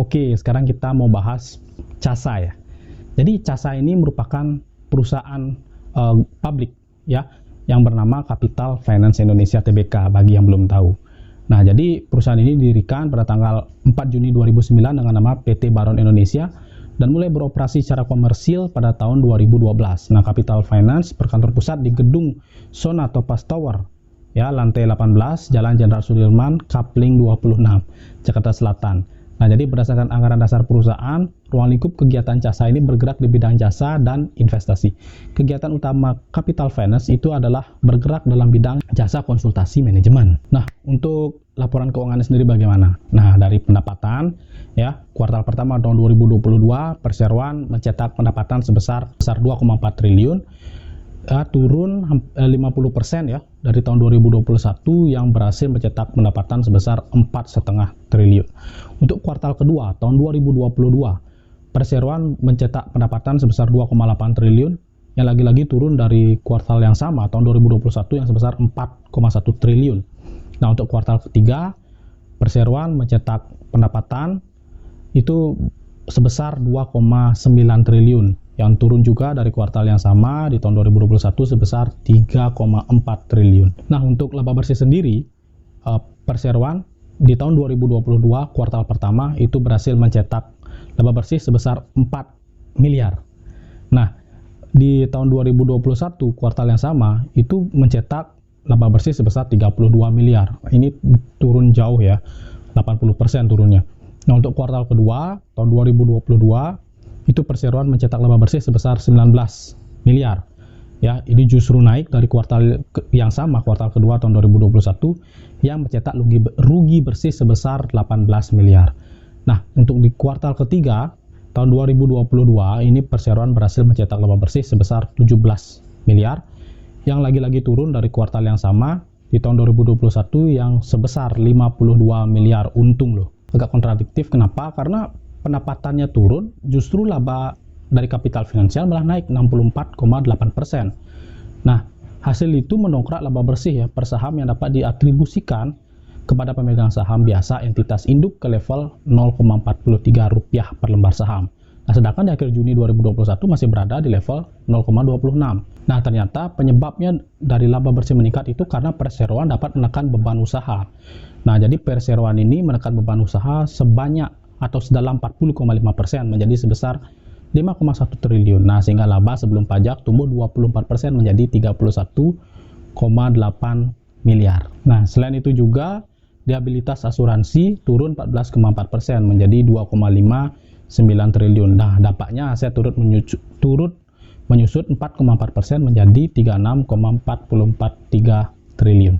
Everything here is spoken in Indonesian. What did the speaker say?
Oke, sekarang kita mau bahas CASA ya. Jadi CASA ini merupakan perusahaan publik ya yang bernama Capital Finance Indonesia Tbk bagi yang belum tahu. Nah, jadi perusahaan ini didirikan pada tanggal 4 Juni 2009 dengan nama PT Baron Indonesia dan mulai beroperasi secara komersil pada tahun 2012. Nah, Capital Finance berkantor pusat di gedung Sona Topaz Tower ya, lantai 18, Jalan Jenderal Sudirman, Kapling 26, Jakarta Selatan. Nah, jadi berdasarkan anggaran dasar perusahaan, ruang lingkup kegiatan CASA ini bergerak di bidang jasa dan investasi. Kegiatan utama Capital Finance itu adalah bergerak dalam bidang jasa konsultasi manajemen. Nah, untuk laporan keuangan sendiri bagaimana? Nah, dari pendapatan, ya, kuartal pertama tahun 2022, perseroan mencetak pendapatan sebesar 2,4 triliun, turun 50% ya dari tahun 2021 yang berhasil mencetak pendapatan sebesar 4,5 triliun. Untuk kuartal kedua tahun 2022, perseroan mencetak pendapatan sebesar 2,8 triliun yang lagi-lagi turun dari kuartal yang sama tahun 2021 yang sebesar 4,1 triliun. Nah, untuk kuartal ketiga, perseroan mencetak pendapatan itu sebesar 2,9 triliun yang turun juga dari kuartal yang sama di tahun 2021 sebesar 3,4 triliun. Nah, untuk laba bersih sendiri, perseroan di tahun 2022 kuartal pertama itu berhasil mencetak laba bersih sebesar 4 miliar. Nah, di tahun 2021 kuartal yang sama itu mencetak laba bersih sebesar 32 miliar. Ini turun jauh ya, 80% turunnya. Nah, untuk kuartal kedua tahun 2022 itu perseroan mencetak laba bersih sebesar 19 miliar. Ya, ini justru naik dari kuartal yang sama, kuartal kedua tahun 2021 yang mencetak rugi bersih sebesar 18 miliar. Nah, untuk di kuartal ketiga tahun 2022 ini perseroan berhasil mencetak laba bersih sebesar 17 miliar yang lagi-lagi turun dari kuartal yang sama di tahun 2021 yang sebesar 52 miliar untung loh. Agak kontradiktif, kenapa? Karena pendapatannya turun, justru laba dari kapital finansial malah naik 64,8%. Nah, hasil itu mendongkrak laba bersih ya per saham yang dapat diatribusikan kepada pemegang saham biasa entitas induk ke level 0,43 rupiah per lembar saham. Nah, sedangkan di akhir Juni 2021 masih berada di level 0,26. Nah, ternyata penyebabnya dari laba bersih meningkat itu karena perseroan dapat menekan beban usaha. Nah, jadi perseroan ini menekan beban usaha sebanyak atau sedalam 40,5% menjadi sebesar 5,1 triliun. Nah, sehingga laba sebelum pajak tumbuh 24% menjadi 31,8 miliar. Nah, selain itu juga liabilitas asuransi turun 14,4% menjadi 2,59 triliun. Nah, dampaknya aset turut menyusut 4,4% menjadi 36,443 triliun.